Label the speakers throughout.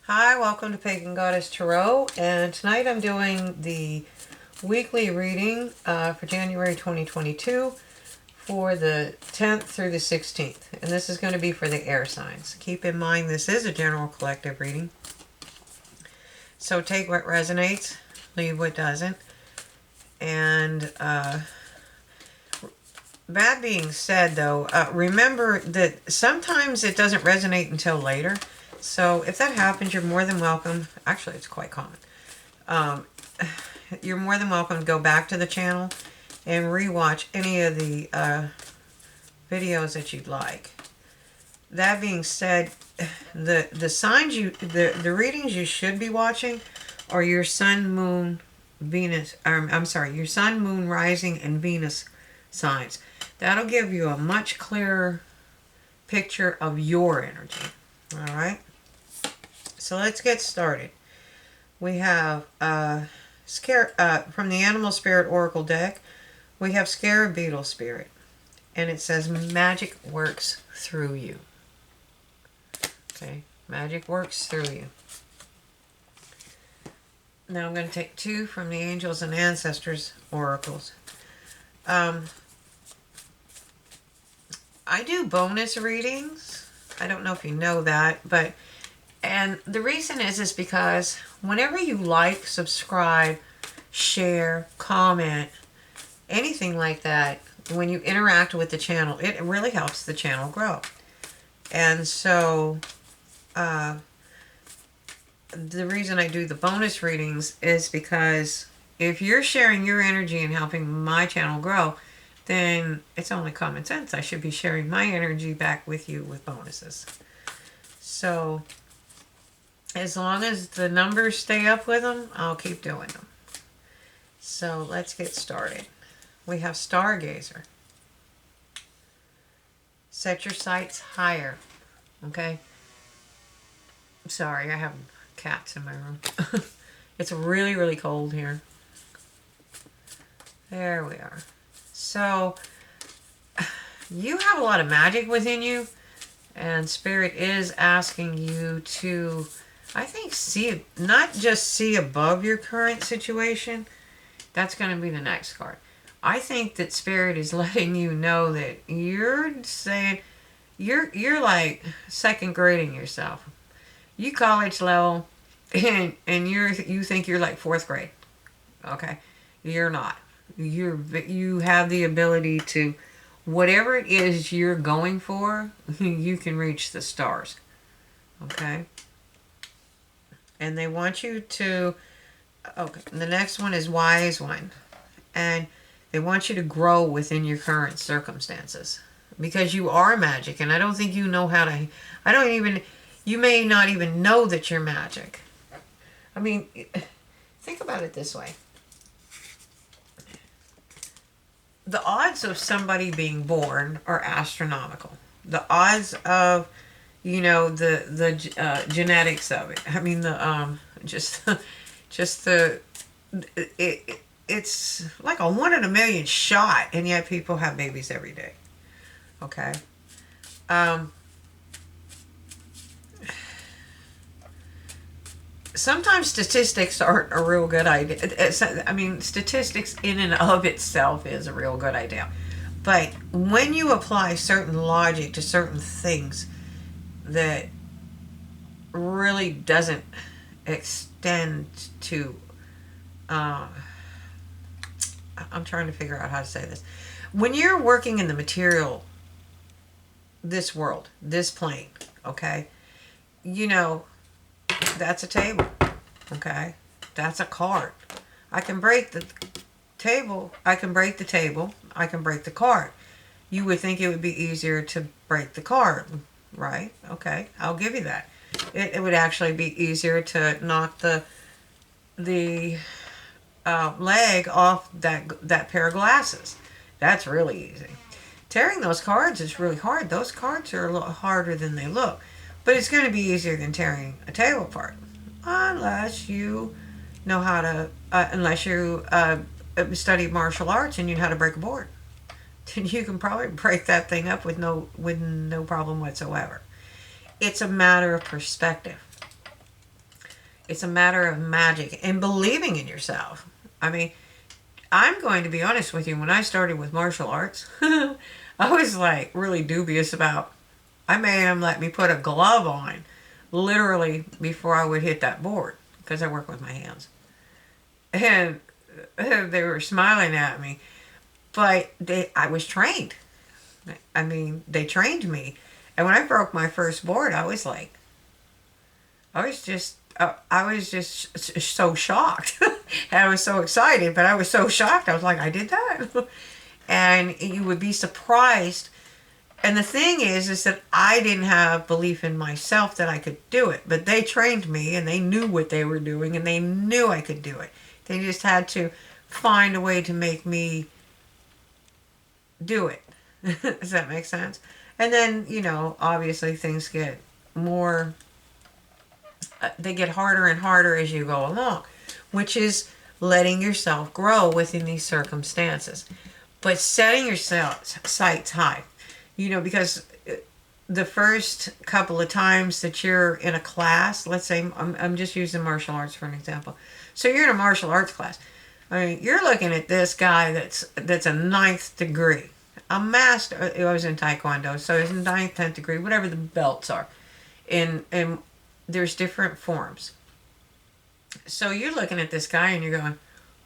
Speaker 1: Hi, welcome to Pagan Goddess Tarot, and tonight I'm doing the weekly reading for January 2022 for the 10th through the 16th, and this is going to be for the air signs. Keep in mind this is a general collective reading, so take what resonates, leave what doesn't, and that being said though, remember that sometimes it doesn't resonate until later. So if that happens, you're more than welcome. Actually, it's quite common. You're more than welcome to go back to the channel and rewatch any of the videos that you'd like. That being said, the signs the readings you should be watching are your sun, moon, Venus. Your sun, moon, rising, and Venus signs. That'll give you a much clearer picture of your energy. All right. So let's get started. We have from the Animal Spirit Oracle deck, we have Scarab Beetle Spirit. And it says magic works through you. Okay, magic works through you. Now I'm going to take two from the Angels and Ancestors Oracles. I do bonus readings. I don't know if you know that, and the reason is because whenever you like, subscribe, share, comment, anything like that, when you interact with the channel, it really helps the channel grow. And so the reason I do the bonus readings is because if you're sharing your energy and helping my channel grow, then it's only common sense. I should be sharing my energy back with you with bonuses. So as long as the numbers stay up with them, I'll keep doing them. So let's get started. We have Stargazer. Set your sights higher. Okay? Sorry, I have cats in my room. It's really, really cold here. There we are. So, you have a lot of magic within you, and Spirit is asking you to, I think, not just see above your current situation. That's going to be the next card. I think that Spirit is letting you know that you're saying, you're like second grading yourself. You college level, and you think you're like fourth grade. Okay? You're not. You have the ability to, whatever it is you're going for, you can reach the stars. Okay? And they want you to, okay, the next one is Wise One. And they want you to grow within your current circumstances. Because you are magic, and I don't think you know how to, you may not even know that you're magic. I mean, think about it this way. The odds of somebody being born are astronomical. The odds of, the genetics of it. I mean, it's like a 1 in a million shot, and yet people have babies every day. Okay. Sometimes statistics aren't a real good idea. I mean, statistics in and of itself is a real good idea. But when you apply certain logic to certain things that really doesn't extend to... I'm trying to figure out how to say this. When you're working in the material, this world, this plane, okay, that's a table, okay? That's a card. I can break the table, I can break the card. You would think it would be easier to break the card, right? Okay, I'll give you that. It would actually be easier to knock the leg off that pair of glasses. That's really easy. Tearing those cards is really hard. Those cards are a lot harder than they look. But it's going to be easier than tearing a table apart. Unless you know how to, unless you study martial arts and you know how to break a board. Then you can probably break that thing up with no problem whatsoever. It's a matter of perspective. It's a matter of magic and believing in yourself. I mean, I'm going to be honest with you. When I started with martial arts, I was like really dubious about. I made him let me put a glove on, literally before I would hit that board because I work with my hands, and they were smiling at me. But I was trained. I mean, they trained me, and when I broke my first board, I was like, I was just so shocked. And I was so excited, but I was so shocked. I was like, I did that. And you would be surprised. And the thing is that I didn't have belief in myself that I could do it, but they trained me and they knew what they were doing and they knew I could do it. They just had to find a way to make me do it. Does that make sense? And then, obviously things get more, they get harder and harder as you go along, which is letting yourself grow within these circumstances. But setting your sights high, because the first couple of times that you're in a class, let's say I'm just using martial arts for an example. So you're in a martial arts class. I mean, you're looking at this guy that's a ninth degree, a master. I was in Taekwondo, so it's ninth, 10th degree, whatever the belts are, and there's different forms. So you're looking at this guy and you're going,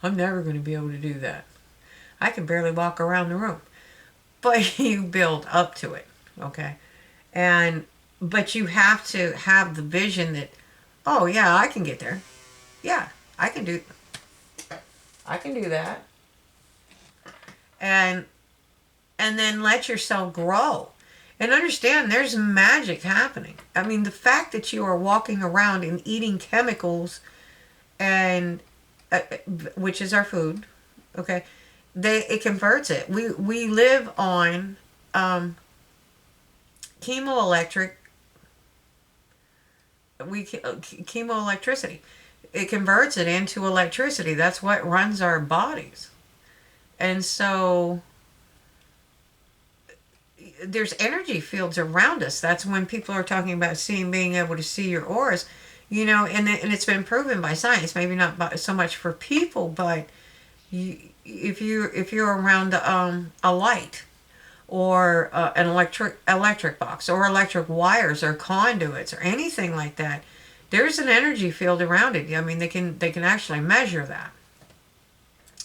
Speaker 1: I'm never going to be able to do that. I can barely walk around the room. But you build up to it, okay? But you have to have the vision that, oh yeah, I can get there. Yeah, I can do that. And then let yourself grow. And understand there's magic happening. I mean, the fact that you are walking around and eating chemicals and which is our food, okay? It converts it. We live on chemoelectric chemoelectricity. It converts it into electricity. That's what runs our bodies. And so there's energy fields around us. That's when people are talking about being able to see your auras, and it's been proven by science. Maybe not so much for people, but if you're around a light or an electric box or electric wires or conduits or anything like that, there's an energy field around it. I mean, they can actually measure that.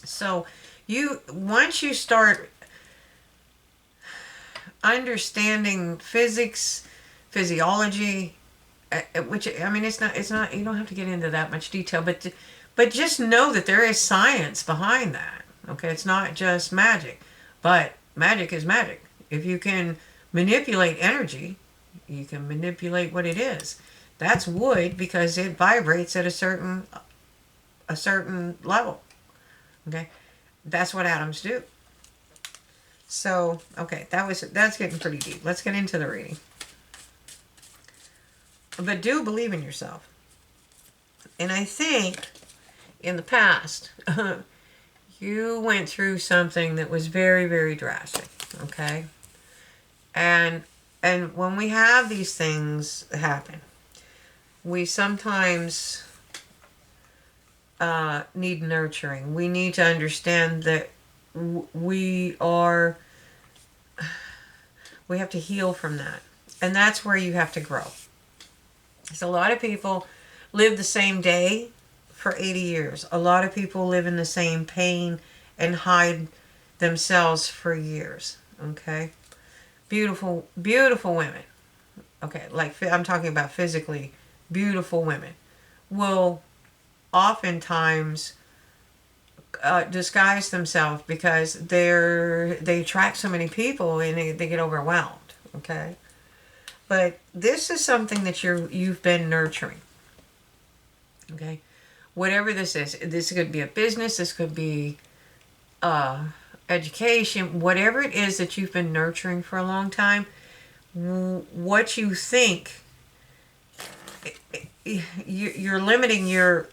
Speaker 1: So once you start understanding physics, physiology, which, I mean, it's not, you don't have to get into that much detail, but just know that there is science behind that. Okay, it's not just magic, but magic is magic. If you can manipulate energy, you can manipulate what it is. That's wood because it vibrates at a certain level. Okay, that's what atoms do. So, okay, that's getting pretty deep. Let's get into the reading. But do believe in yourself. And I think in the past, you went through something that was very, very drastic, okay? And when we have these things happen, we sometimes need nurturing. We need to understand that we have to heal from that. And that's where you have to grow. So a lot of people live the same day for 80 years. A lot of people live in the same pain and hide themselves for years. Okay? Beautiful, beautiful women. Okay, like I'm talking about physically beautiful women will oftentimes disguise themselves because they attract so many people and they get overwhelmed. Okay? But this is something that you've been nurturing. Okay? Whatever this could be a business, this could be education, whatever it is that you've been nurturing for a long time, what you think, you're limiting your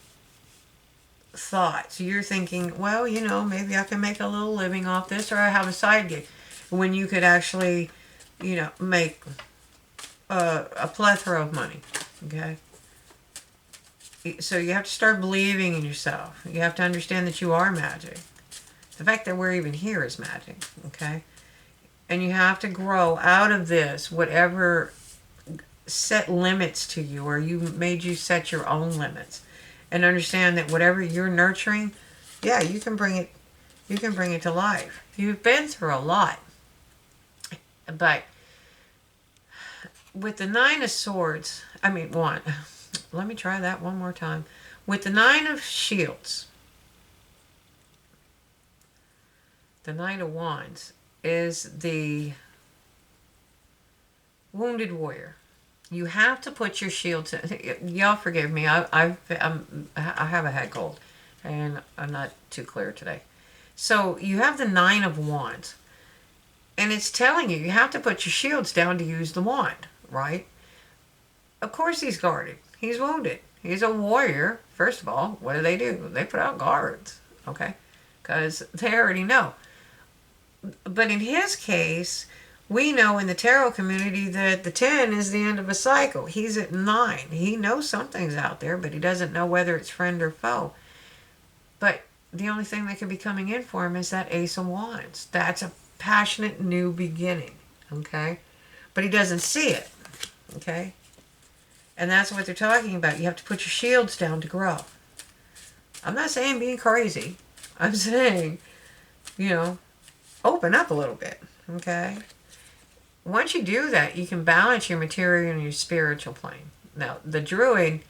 Speaker 1: thoughts. You're thinking, well, maybe I can make a little living off this, or I have a side gig, when you could actually, make a plethora of money. Okay? So you have to start believing in yourself. You have to understand that you are magic. The fact that we're even here is magic, okay? And you have to grow out of this, whatever set limits to you, or you set your own limits, and understand that whatever you're nurturing, yeah, you can bring it to life. You've been through a lot. But with the Nine of Swords, let me try that one more time. With the Nine of Shields, the Nine of Wands is the wounded warrior. You have to put your shields in. Y'all forgive me. I have a head cold, and I'm not too clear today. So you have the Nine of Wands, and it's telling you have to put your shields down to use the wand, right? Of course he's guarded. He's wounded. He's a warrior. First of all, what do? They put out guards, okay? Because they already know. But in his case, we know in the tarot community that the 10 is the end of a cycle. He's at 9. He knows something's out there, but he doesn't know whether it's friend or foe. But the only thing that could be coming in for him is that Ace of Wands. That's a passionate new beginning, okay? But he doesn't see it, okay? And that's what they're talking about. You have to put your shields down to grow. I'm not saying being crazy. I'm saying, open up a little bit, okay? Once you do that, you can balance your material and your spiritual plane. Now, the druid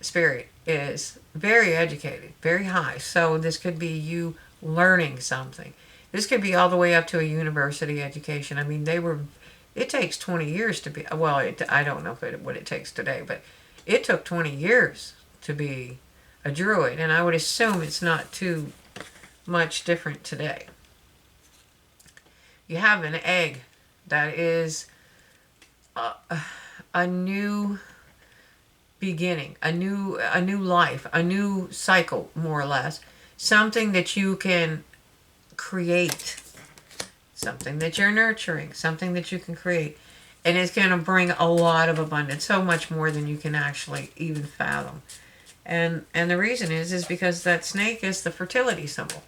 Speaker 1: spirit is very educated, very high. So this could be you learning something. This could be all the way up to a university education. I mean, it takes 20 years to be, I don't know what it takes today, but it took 20 years to be a druid. And I would assume it's not too much different today. You have an egg that is a new beginning, a new life, a new cycle, more or less. Something that you can create, something that you're nurturing, something that you can create. And it's going to bring a lot of abundance, so much more than you can actually even fathom. And the reason is because that snake is the fertility symbol.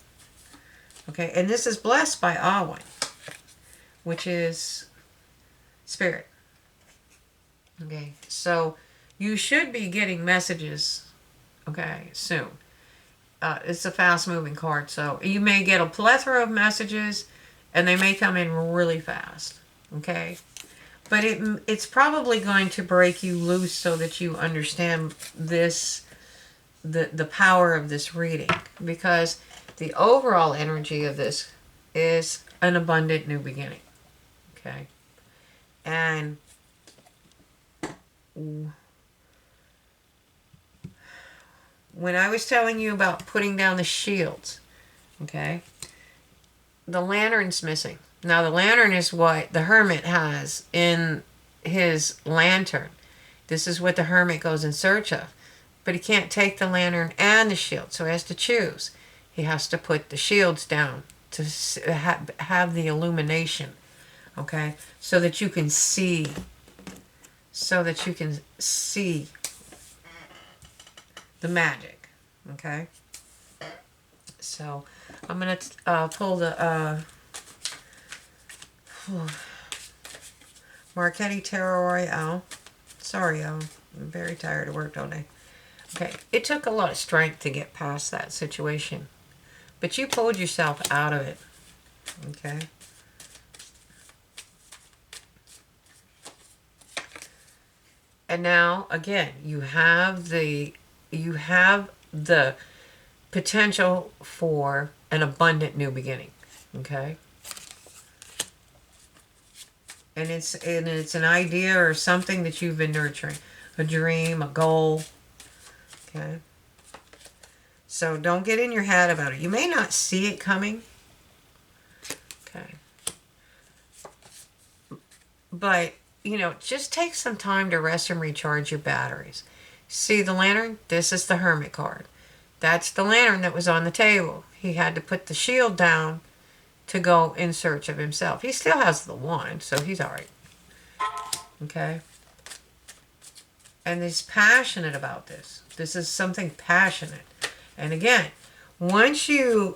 Speaker 1: Okay, and this is blessed by Awen, which is spirit. Okay, so you should be getting messages, okay, soon. It's a fast-moving card, so you may get a plethora of messages, and they may come in really fast, okay? But it's probably going to break you loose so that you understand this, the power of this reading, because the overall energy of this is an abundant new beginning. Okay. And when I was telling you about putting down the shields, okay, the lantern's missing. Now, the lantern is what the hermit has in his lantern. This is what the hermit goes in search of. But he can't take the lantern and the shield, so he has to choose. He has to put the shields down to have the illumination, okay, so that you can see, the magic, okay? So I'm going to pull the Marchetti Tarot Royale. Sorry, I'm very tired of work all day. Okay, it took a lot of strength to get past that situation, but you pulled yourself out of it, okay? And now, again, you have the potential for an abundant new beginning, okay? And it's an idea or something that you've been nurturing, a dream, a goal, okay? So don't get in your head about it. You may not see it coming, okay? But, just take some time to rest and recharge your batteries. See the lantern? This is the Hermit card. That's the lantern that was on the table. He had to put the shield down to go in search of himself. He still has the wand, so he's all right. Okay? and is passionate about this. This is something passionate. And again, once you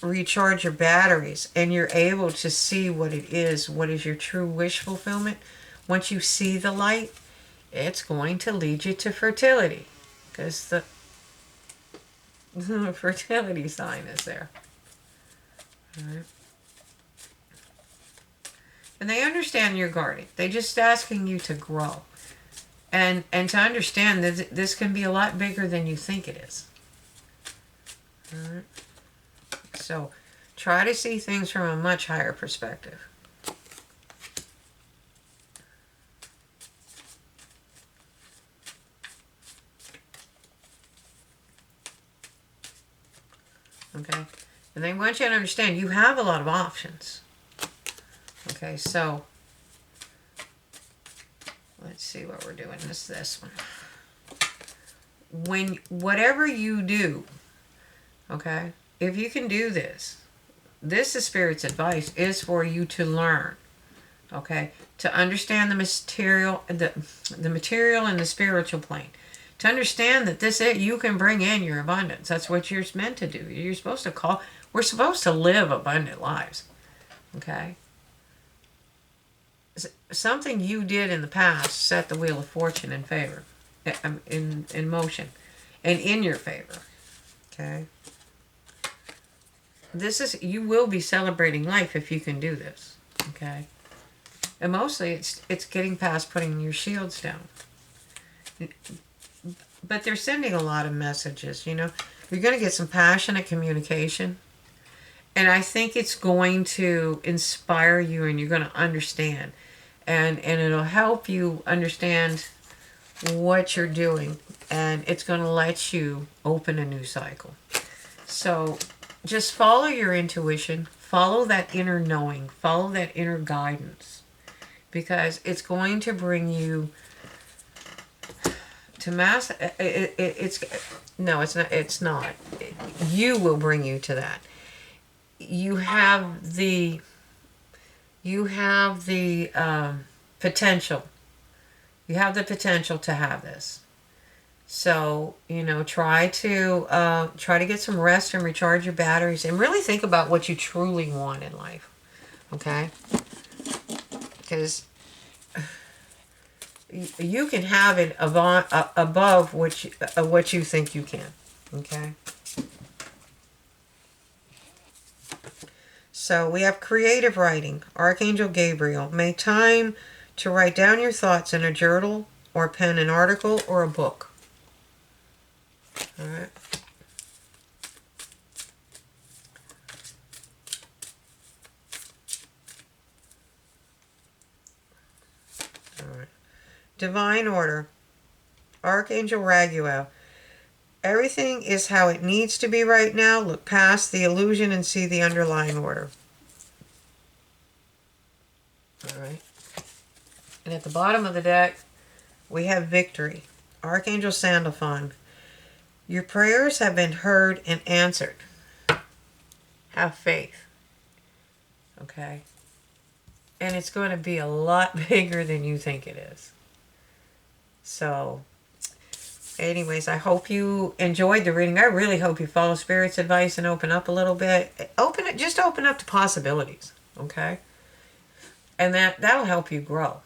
Speaker 1: recharge your batteries and you're able to see what it is, what is your true wish fulfillment, once you see the light, it's going to lead you to fertility, because the fertility sign is there. All right. And they understand you're guarding. They're just asking you to grow. And to understand that this can be a lot bigger than you think it is. All right. So try to see things from a much higher perspective. Okay? And they want you to understand you have a lot of options. Okay, so let's see what we're doing. This one. When whatever you do, okay, if you can do this, this is Spirit's advice, is for you to learn, okay, to understand the material, the material and the spiritual plane, to understand that this it you can bring in your abundance. That's what you're meant to do. You're supposed to call. We're supposed to live abundant lives, okay. Something you did in the past set the wheel of fortune in favor, in motion, and in your favor, okay. This is, you will be celebrating life if you can do this, okay? And mostly it's getting past putting your shields down. But they're sending a lot of messages, you know. You're going to get some passionate communication. And I think it's going to inspire you, and you're going to understand. And it'll help you understand what you're doing. And it's going to let you open a new cycle. So just follow your intuition, follow that inner knowing, follow that inner guidance, because it's going to bring you to mass. It's not. You will bring you to that. You have the potential. You have the potential to have this. So, you know, try to get some rest and recharge your batteries, and really think about what you truly want in life. Okay? Because you can have it above what you think you can. Okay? So we have creative writing. Archangel Gabriel. Make time to write down your thoughts in a journal, or pen an article or a book. All right. All right. Divine order. Archangel Raguel. Everything is how it needs to be right now. Look past the illusion and see the underlying order. All right. And at the bottom of the deck, we have victory. Archangel Sandalphon. Your prayers have been heard and answered. Have faith. Okay? And it's going to be a lot bigger than you think it is. So, anyways, I hope you enjoyed the reading. I really hope you follow Spirit's advice and open up a little bit. Just open up to possibilities. Okay? And that'll help you grow.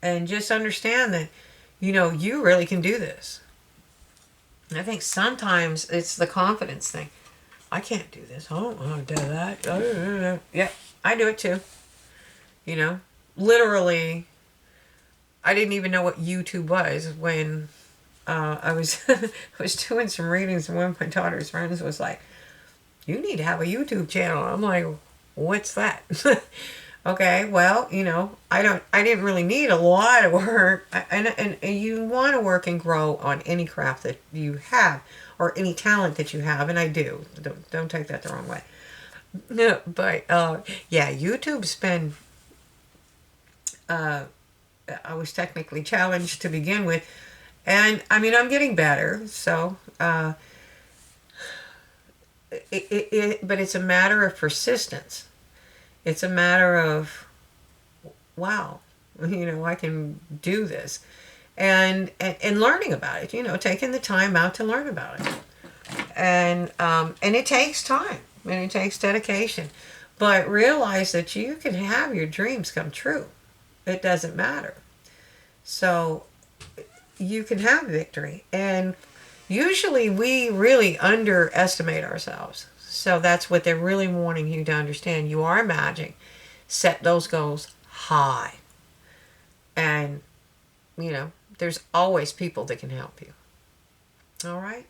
Speaker 1: And just understand that, you know, you really can do this. And I think sometimes it's the confidence thing. I can't do this. I don't want to do that. Yeah, I do it too. You know, literally, I didn't even know what YouTube was when I was I was doing some readings, and one of my daughter's friends was like, "You need to have a YouTube channel." I'm like, "What's that?" Okay, well, you know, I didn't really need a lot of work. And you want to work and grow on any craft that you have, or any talent that you have, and I do. Don't take that the wrong way. No, but yeah, YouTube's been I was technically challenged to begin with, and I mean, I'm getting better, so but it's a matter of persistence. It's a matter of, wow, you know, I can do this. and learning about it, taking the time out to learn about it. And it takes time and it takes dedication. But realize that you can have your dreams come true. It doesn't matter. So you can have victory. And usually we really underestimate ourselves. So that's what they're really wanting you to understand. You are magic. Set those goals high. And, there's always people that can help you. All right?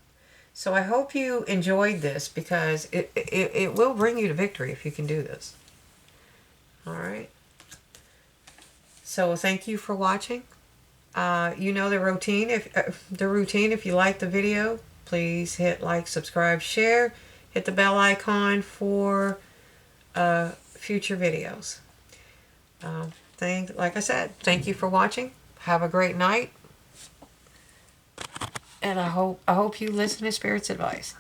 Speaker 1: So I hope you enjoyed this, because it will bring you to victory if you can do this. All right? So thank you for watching. You know the routine. If you like the video, please hit like, subscribe, share. Hit the bell icon for future videos. Like I said, thank you for watching. Have a great night. And I hope you listen to Spirit's advice.